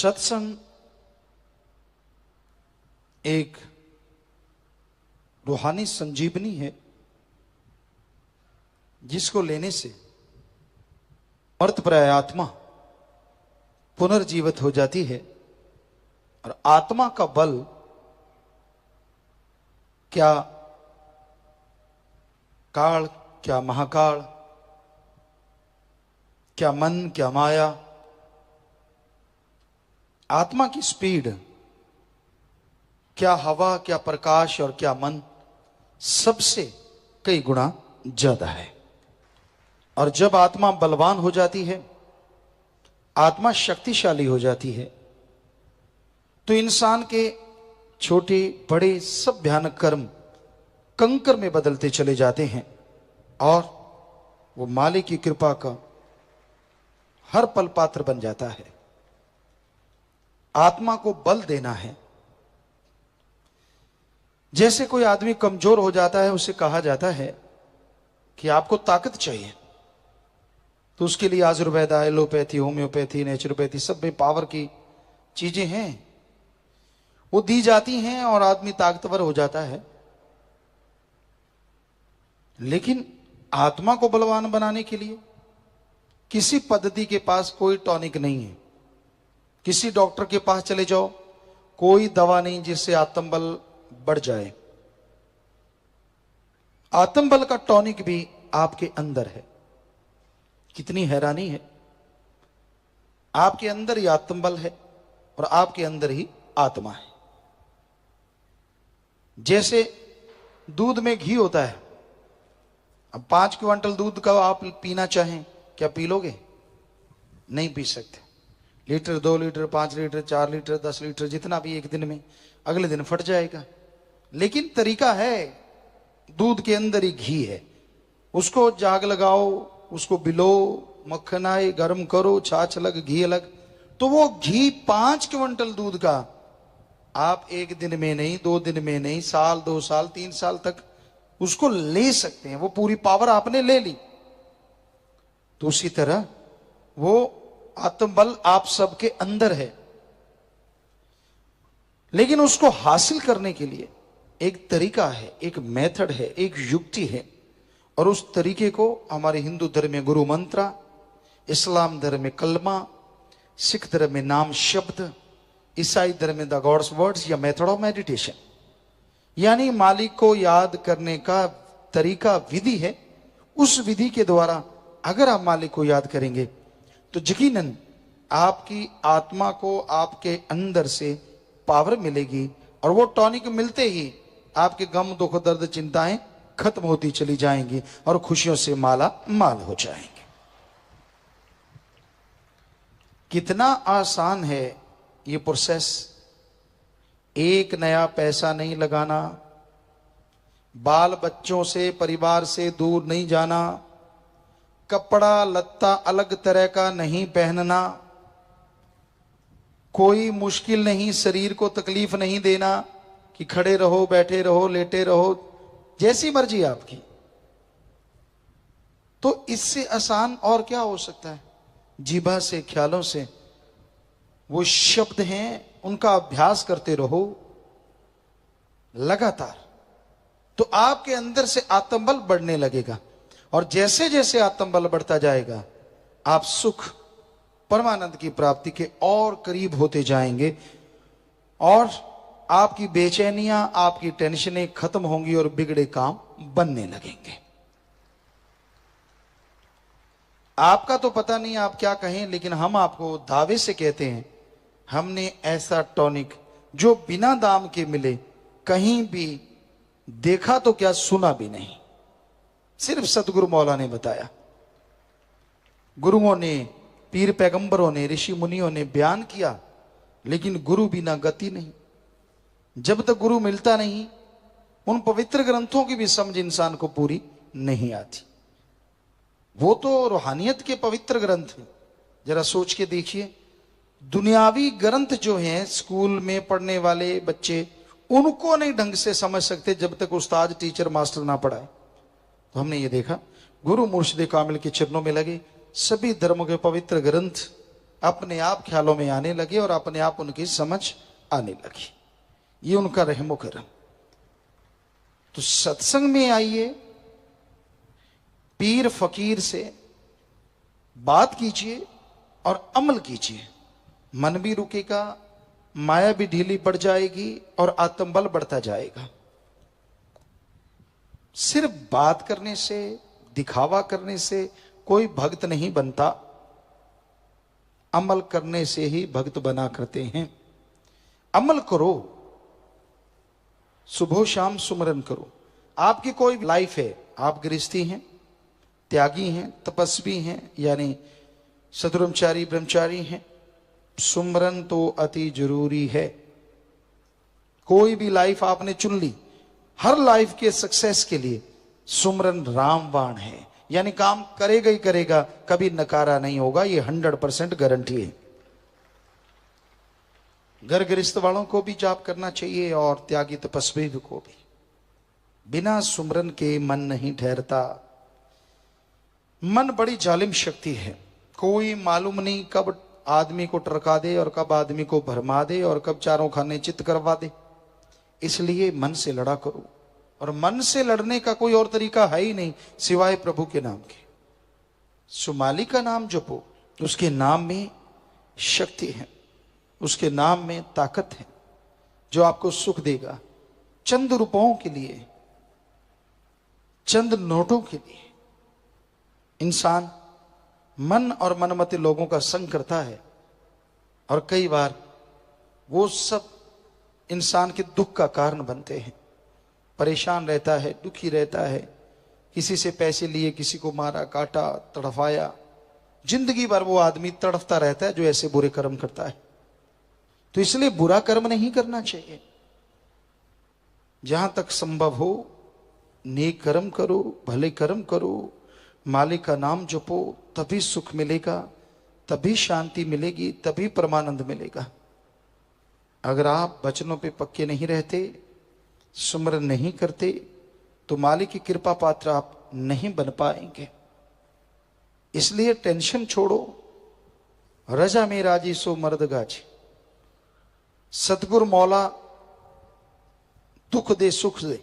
सत्संग एक रूहानी संजीवनी है जिसको लेने से मर्तप्राय आत्मा पुनर्जीवित हो जाती है। और आत्मा का बल क्या काल, क्या महाकाल, क्या मन, क्या माया, आत्मा की स्पीड, क्या हवा, क्या प्रकाश और क्या मन, सबसे कई गुना ज्यादा है। और जब आत्मा बलवान हो जाती है, आत्मा शक्तिशाली हो जाती है, तो इंसान के छोटे बड़े सब भयानक कर्म कंकर में बदलते चले जाते हैं और वो मालिक की कृपा का हर पल पात्र बन जाता है। आत्मा को बल देना है। जैसे कोई आदमी कमजोर हो जाता है, उसे कहा जाता है कि आपको ताकत चाहिए, तो उसके लिए आयुर्वेदा, एलोपैथी, होम्योपैथी, नेचुरोपैथी, सब में पावर की चीजें हैं, वो दी जाती हैं और आदमी ताकतवर हो जाता है। लेकिन आत्मा को बलवान बनाने के लिए किसी पद्धति के पास कोई टॉनिक नहीं है। किसी डॉक्टर के पास चले जाओ, कोई दवा नहीं जिससे आत्मबल बढ़ जाए। आत्मबल का टॉनिक भी आपके अंदर है। कितनी हैरानी है, आपके अंदर ही आत्मबल है और आपके अंदर ही आत्मा है। जैसे दूध में घी होता है, अब 5 क्विंटल दूध का आप पीना चाहें, क्या पी लोगे? नहीं पी सकते। Litre, 2 litre, 5 litre, 4 litre, 10 litre, जितना भी एक दिन में, अगले दिन फट जाएगा। लेकिन तरीका है, दूध के अंदर ही घी है, उसको जाग लगाओ, उसको बिलो, मक्खन आए, गर्म करो, छाछ अलग, घी अलग, तो वो घी 5 क्विंटल दूध का आप एक दिन में नहीं, 2 दिन में नहीं, साल, 2 साल, 3 साल तक उसको ले सकते हैं। वो पूरी पावर आपने ले ली। तो उसी तरह वो आत्मबल आप सबके अंदर है, लेकिन उसको हासिल करने के लिए एक तरीका है, एक मेथड है, एक युक्ति है। और उस तरीके को हमारे हिंदू धर्म में गुरु मंत्र, इस्लाम धर्म में कलमा, सिख धर्म में नाम शब्द, ईसाई धर्म में द गॉड्स वर्ड्स या मेथड ऑफ मेडिटेशन, यानी मालिक को याद करने का तरीका, विधि है। उस विधि के द्वारा अगर आप मालिक को याद करेंगे तो यकीनन आपकी आत्मा को आपके अंदर से पावर मिलेगी और वो टॉनिक मिलते ही आपके गम, दुख, दर्द, चिंताएं खत्म होती चली जाएंगी और खुशियों से माला माल हो जाएंगे। कितना आसान है ये प्रोसेस। एक नया पैसा नहीं लगाना, बाल बच्चों से, परिवार से दूर नहीं जाना, कपड़ा लत्ता अलग तरह का नहीं पहनना, कोई मुश्किल नहीं, शरीर को तकलीफ नहीं देना कि खड़े रहो, बैठे रहो, लेटे रहो, जैसी मर्जी आपकी। तो इससे आसान और क्या हो सकता है? जीभा से, ख्यालों से वो शब्द हैं, उनका अभ्यास करते रहो लगातार, तो आपके अंदर से आत्मबल बढ़ने लगेगा। और जैसे जैसे आत्मबल बढ़ता जाएगा, आप सुख, परमानंद की प्राप्ति के और करीब होते जाएंगे और आपकी बेचैनियां, आपकी टेंशनें खत्म होंगी और बिगड़े काम बनने लगेंगे। आपका तो पता नहीं आप क्या कहें, लेकिन हम आपको दावे से कहते हैं, हमने ऐसा टॉनिक जो बिना दाम के मिले, कहीं भी देखा तो क्या, सुना भी नहीं, सिर्फ सतगुरु मौला ने बताया। गुरुओं ने, पीर पैगंबरों ने, ऋषि मुनियों ने बयान किया, लेकिन गुरु बिना गति नहीं। जब तक गुरु मिलता नहीं, उन पवित्र ग्रंथों की भी समझ इंसान को पूरी नहीं आती। वो तो रूहानियत के पवित्र ग्रंथ हैं। जरा सोच के देखिए, दुनियावी ग्रंथ जो हैं, स्कूल में पढ़ने वाले बच्चे उनको नहीं ढंग से समझ सकते जब तक उस्ताद, टीचर, मास्टर ना पढ़ाए। तो हमने ये देखा, गुरु मुर्शिद कामिल के चरणों में लगे सभी धर्मों के पवित्र ग्रंथ अपने आप ख्यालों में आने लगे और अपने आप उनकी समझ आने लगी। ये उनका रहमो करम। तो सत्संग में आइए, पीर फकीर से बात कीजिए और अमल कीजिए। मन भी रुकेगा, माया भी ढीली पड़ जाएगी और आत्मबल बढ़ता जाएगा। सिर्फ बात करने से, दिखावा करने से कोई भक्त नहीं बनता, अमल करने से ही भक्त बना करते हैं। अमल करो, सुबह शाम सुमरन करो। आपकी कोई लाइफ है, आप गृहस्थी हैं, त्यागी हैं, तपस्वी हैं, यानी सतुब्रह्मचारी ब्रह्मचारी हैं, सुमरन तो अति जरूरी है। कोई भी लाइफ आपने चुन ली, हर लाइफ के सक्सेस के लिए सुमरन रामबाण है, यानी काम करेगा ही करेगा, कभी नकारा नहीं होगा, ये 100% गारंटी है। घर गृहस्थ वालों को भी जाप करना चाहिए और त्यागी तपस्वी को भी। बिना सुमरन के मन नहीं ठहरता। मन बड़ी जालिम शक्ति है, कोई मालूम नहीं कब आदमी को टरका दे और कब आदमी को भरमा दे और कब चारों खाने चित्त करवा दे। इसलिए मन से लड़ा करो, और मन से लड़ने का कोई और तरीका है ही नहीं सिवाय प्रभु के नाम के। सुमाली का नाम जपो, उसके नाम में शक्ति है, उसके नाम में ताकत है जो आपको सुख देगा। चंद रुपयों के लिए, चंद नोटों के लिए इंसान मन और मनमते लोगों का संग करता है, और कई बार वो सब इंसान के दुख का कारण बनते हैं। परेशान रहता है, दुखी रहता है, किसी से पैसे लिए, किसी को मारा, काटा, तड़फाया, जिंदगी भर वो आदमी तड़फता रहता है जो ऐसे बुरे कर्म करता है। तो इसलिए बुरा कर्म नहीं करना चाहिए। जहां तक संभव हो नेक कर्म करो, भले कर्म करो, मालिक का नाम जपो, तभी सुख मिलेगा, तभी शांति मिलेगी, तभी परमानंद मिलेगा। अगर आप वचनों पे पक्के नहीं रहते, सुमरन नहीं करते, तो मालिक की कृपा पात्र आप नहीं बन पाएंगे। इसलिए टेंशन छोड़ो, रजा में राजी सो मर्द गाजी। सतगुरु मौला दुख दे सुख दे,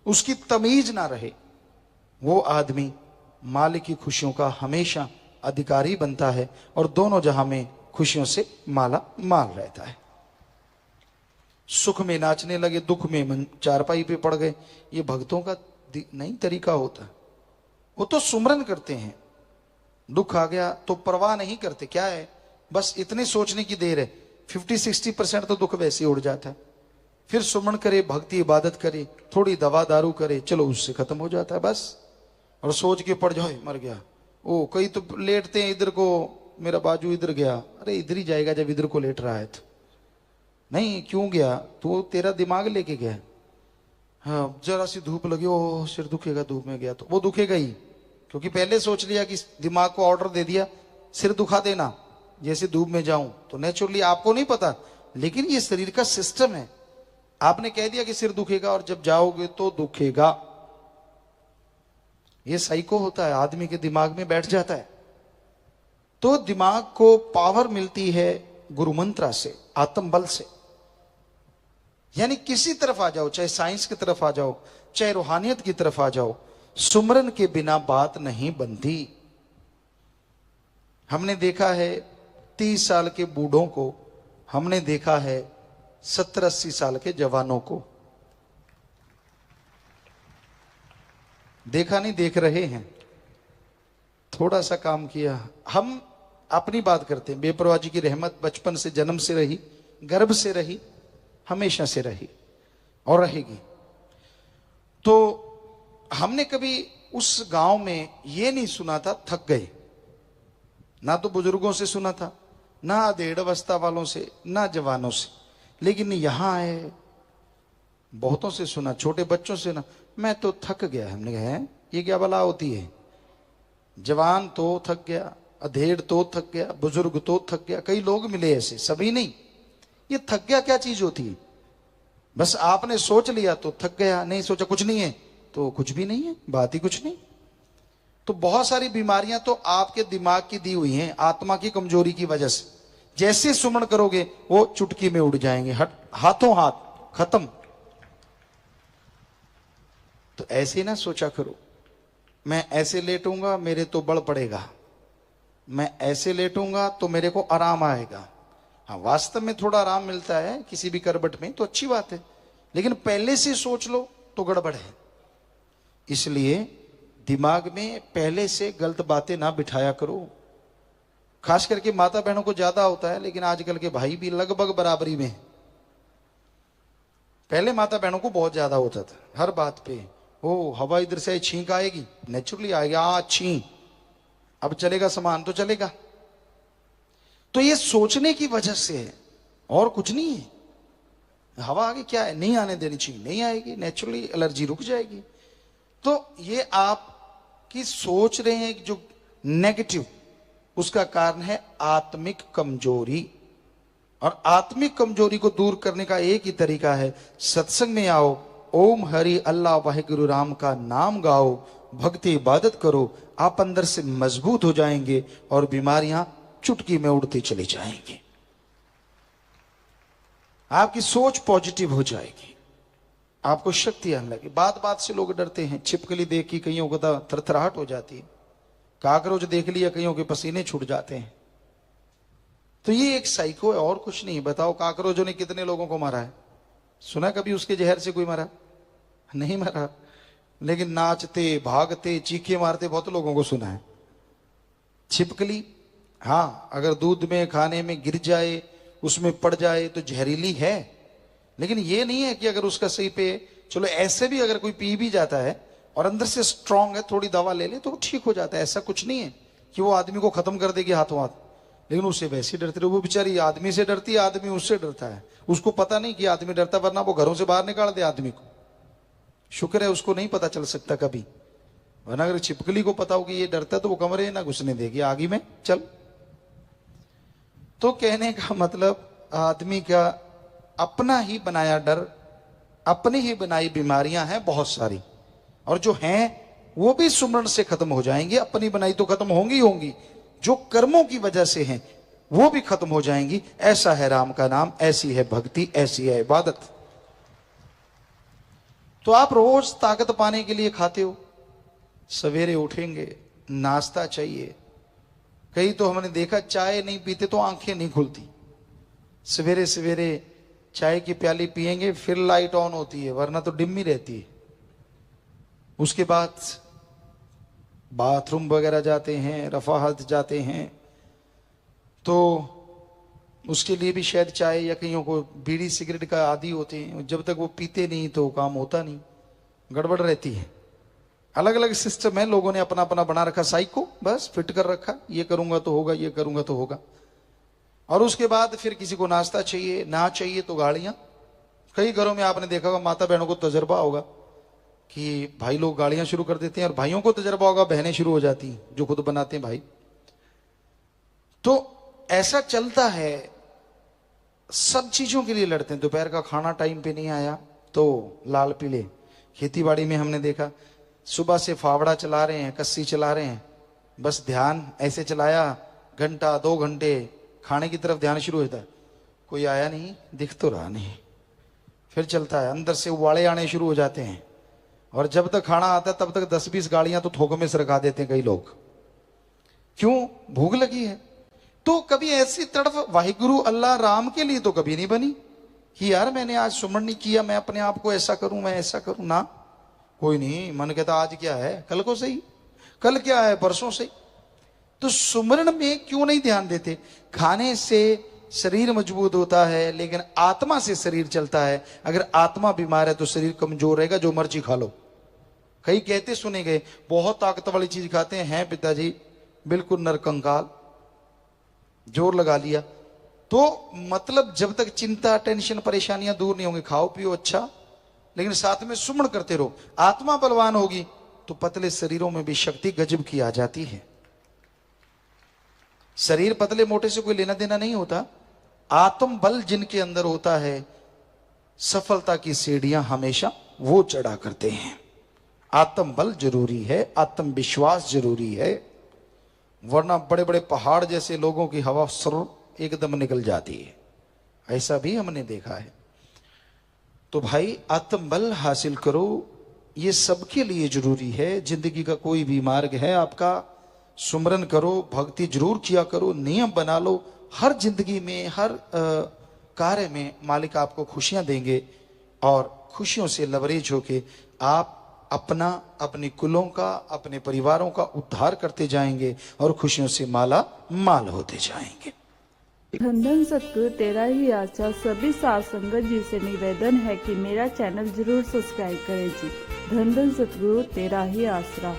उसकी तमीज ना रहे, वो आदमी मालिक की खुशियों का हमेशा अधिकारी बनता है और दोनों जहां में खुशियों से माला माल रहता है। सुख में नाचने लगे, दुख में चारपाई पे पड़ गए, ये भक्तों का नहीं तरीका होता। वो तो सुमरन करते हैं, दुख आ गया तो परवाह नहीं करते, क्या है बस इतने सोचने की देर है, 50-60% तो दुख वैसे ही उड़ जाता है। फिर सुमरन करे, भक्ति इबादत करे, थोड़ी दवा दारू करे, चलो उससे खत्म हो जाता है बस। और सोच के पड़ जाओ मर गया। ओ कई तो लेटते हैं, इधर को मेरा बाजू इधर गया, अरे इधर ही जाएगा जब इधर को लेट रहा है तो। नहीं क्यों गया, तो तेरा दिमाग लेके गया। हाँ जरा सी धूप लगी, ओ सिर दुखेगा, धूप में गया तो वो दुखेगा ही, क्योंकि पहले सोच लिया कि दिमाग को ऑर्डर दे दिया सिर दुखा देना, जैसे धूप में जाऊं। तो नेचुरली आपको नहीं पता, लेकिन ये शरीर का सिस्टम है। आपने कह दिया कि सिर दुखेगा और जब जाओगे तो दुखेगा। ये साइको होता है, आदमी के दिमाग में बैठ जाता है। तो दिमाग को पावर मिलती है गुरु मंत्रा से, आत्म बल से। यानी किसी तरफ आ जाओ, चाहे साइंस की तरफ आ जाओ, चाहे रूहानियत की तरफ आ जाओ, सुमरन के बिना बात नहीं बनती। हमने देखा है 30 साल के बूढ़ों को, हमने देखा है 70-80 साल के जवानों को। देखा नहीं, देख रहे हैं। थोड़ा सा काम किया। हम अपनी बात करते हैं, बेपरवाह जी की रहमत बचपन से, जन्म से रही, गर्भ से रही, हमेशा से रही और रहेगी। तो हमने कभी उस गांव में ये नहीं सुना था थक गए, ना तो बुजुर्गों से सुना था, ना अधेड़ अवस्था वालों से, ना जवानों से। लेकिन यहां आए बहुतों से सुना, छोटे बच्चों से ना, मैं तो थक गया। हमने कहा है ये क्या बला होती है, जवान तो थक गया, अधेड़ तो थक गया, बुजुर्ग तो थक गया। कई लोग मिले ऐसे, सभी नहीं। ये थक गया क्या चीज होती है? बस आपने सोच लिया तो थक गया, नहीं सोचा कुछ नहीं है तो कुछ भी नहीं है, बात ही कुछ नहीं। तो बहुत सारी बीमारियां तो आपके दिमाग की दी हुई हैं, आत्मा की कमजोरी की वजह से। जैसे सुमन करोगे वो चुटकी में उड़ जाएंगे, हाथों हाथ खत्म। तो ऐसे ना सोचा करो, मैं ऐसे लेटूंगा मेरे तो बल पड़ेगा, मैं ऐसे लेटूंगा तो मेरे को आराम आएगा। हाँ, वास्तव में थोड़ा आराम मिलता है किसी भी करवट में तो अच्छी बात है, लेकिन पहले से सोच लो तो गड़बड़ है। इसलिए दिमाग में पहले से गलत बातें ना बिठाया करो। खास करके माता बहनों को ज्यादा होता है, लेकिन आजकल के भाई भी लगभग बराबरी में। पहले माता बहनों को बहुत ज्यादा होता था हर बात पे, ओ हवा इधर से छींक आएगी, नेचुरली आएगी, छी अब चलेगा सामान तो चलेगा। तो ये सोचने की वजह से है और कुछ नहीं है। हवा आगे क्या है, नहीं आने देनी चाहिए, नहीं आएगी, नेचुरली एलर्जी रुक जाएगी। तो ये आप की सोच रहे हैं जो नेगेटिव, उसका कारण है आत्मिक कमजोरी। और आत्मिक कमजोरी को दूर करने का एक ही तरीका है, सत्संग में आओ, ओम हरि अल्लाह वाहिगुरु राम का नाम गाओ, भक्ति इबादत करो, आप अंदर से मजबूत हो जाएंगे और बीमारियां चुटकी में उड़ती चली जाएंगी। आपकी सोच पॉजिटिव हो जाएगी, आपको शक्ति आने लगी। बात बात से लोग डरते हैं, छिपकली देख के कईयों को थरथराहट हो जाती है, काकरोच देख लिया कईयों के पसीने छूट जाते हैं। तो ये एक साइको है और कुछ नहीं। बताओ काकरोचों ने कितने लोगों को मारा है? सुना कभी उसके जहर से कोई मरा? नहीं मरा, लेकिन नाचते भागते चीखे मारते बहुत लोगों को सुना है। छिपकली हाँ, अगर दूध में खाने में गिर जाए, उसमें पड़ जाए तो जहरीली है, लेकिन ये नहीं है कि अगर उसका सही पे, चलो ऐसे भी अगर कोई पी भी जाता है और अंदर से स्ट्रांग है, थोड़ी दवा ले ले तो वो ठीक हो जाता है। ऐसा कुछ नहीं है कि वो आदमी को खत्म कर देगी हाथों हाथ, लेकिन उससे वैसे डरते रहो। वो बेचारी आदमी से डरती है, आदमी उससे डरता है, उसको पता नहीं कि आदमी डरता, वरना वो घरों से बाहर निकाल दे आदमी को। शुक्र है उसको नहीं पता चल सकता कभी, वरना अगर छिपकली को पता हो कि ये डरता तो वो कमरे ना घुसने देगी, आगे में चल। तो कहने का मतलब आदमी का अपना ही बनाया डर, अपनी ही बनाई बीमारियां हैं बहुत सारी, और जो हैं वो भी सुमरण से खत्म हो जाएंगी। अपनी बनाई तो खत्म होंगी होंगी, जो कर्मों की वजह से हैं वो भी खत्म हो जाएंगी। ऐसा है राम का नाम, ऐसी है भक्ति, ऐसी है इबादत। तो आप रोज ताकत पाने के लिए खाते हो, सवेरे उठेंगे नाश्ता चाहिए। कई तो हमने देखा चाय नहीं पीते तो आंखें नहीं खुलती, सवेरे सवेरे चाय की प्याली पिएंगे फिर लाइट ऑन होती है, वरना तो डिम्मी रहती है। उसके बाद बाथरूम वगैरह जाते हैं, रफाहत जाते हैं, तो उसके लिए भी शायद चाय, या कईयों को बीड़ी सिगरेट का आदी होते हैं, जब तक वो पीते नहीं तो काम होता नहीं, गड़बड़ रहती है। अलग अलग सिस्टम है, लोगों ने अपना अपना बना रखा साइको, बस फिट कर रखा, ये करूंगा तो होगा, ये करूंगा तो होगा। और उसके बाद फिर किसी को नाश्ता चाहिए, ना चाहिए तो गाड़ियां। कई घरों में आपने देखा होगा, माता बहनों को तजर्बा होगा कि भाई लोग गाड़ियां शुरू कर देते हैं, और भाइयों को तजर्बा होगा बहनें शुरू हो जाती हैं जो खुद बनाते हैं भाई। तो ऐसा चलता है, सब चीजों के लिए लड़ते हैं। दोपहर का खाना टाइम पे नहीं आया तो लाल पीले। खेती बाड़ी में हमने देखा, सुबह से फावड़ा चला रहे हैं, कस्सी चला रहे हैं, बस ध्यान ऐसे चलाया, घंटा 2 घंटे खाने की तरफ ध्यान शुरू होता है, कोई आया नहीं, दिख तो रहा नहीं, फिर चलता है, अंदर से उबाले आने शुरू हो जाते हैं, और जब तक खाना आता है तब तक 10-20 गाड़ियां तो थोक में सरका देते हैं कई लोग। क्यों? भूख लगी है। तो कभी ऐसी तड़फ वाहिगुरु अल्लाह राम के लिए तो कभी नहीं बनी कि यार मैंने आज सुमरण नहीं किया, मैं अपने आप को ऐसा करूं, मैं ऐसा करूं ना। कोई नहीं, मन कहता आज क्या है, कल को सही, कल क्या है, परसों सही। तो सुमरण में क्यों नहीं ध्यान देते? खाने से शरीर मजबूत होता है, लेकिन आत्मा से शरीर चलता है। अगर आत्मा बीमार है तो शरीर कमजोर रहेगा, जो मर्जी खा लो। कई कहते सुने गए, बहुत ताकत वाली चीज खाते हैं पिताजी, बिल्कुल नरकंकाल, जोर लगा लिया। तो मतलब जब तक चिंता टेंशन परेशानियां दूर नहीं होंगी, खाओ पियो अच्छा, लेकिन साथ में सुमन करते रहो। आत्मा बलवान होगी तो पतले शरीरों में भी शक्ति गजब की आ जाती है। शरीर पतले मोटे से कोई लेना देना नहीं होता, आत्म बल जिनके अंदर होता है, सफलता की सीढ़ियां हमेशा वो चढ़ा करते हैं। आत्म बल जरूरी है, आत्मविश्वास जरूरी है, वरना बड़े बड़े पहाड़ जैसे लोगों की हवा सर एकदम निकल जाती है, ऐसा भी हमने देखा है। तो भाई आत्मबल हासिल करो, ये सबके लिए जरूरी है। जिंदगी का कोई भी मार्ग है आपका, सुमरन करो, भक्ति जरूर किया करो, नियम बना लो। हर जिंदगी में, हर कार्य में मालिक आपको खुशियां देंगे और खुशियों से लबरेज होके आप अपना, अपने कुलों का, अपने परिवारों का उद्धार करते जाएंगे और खुशियों से माला माल होते जाएंगे। धन धन सतगुरु तेरा ही आशा। सभी साध संगत जी से निवेदन है कि मेरा चैनल जरूर सब्सक्राइब करें जी। धन धन सतगुरु तेरा ही आसरा।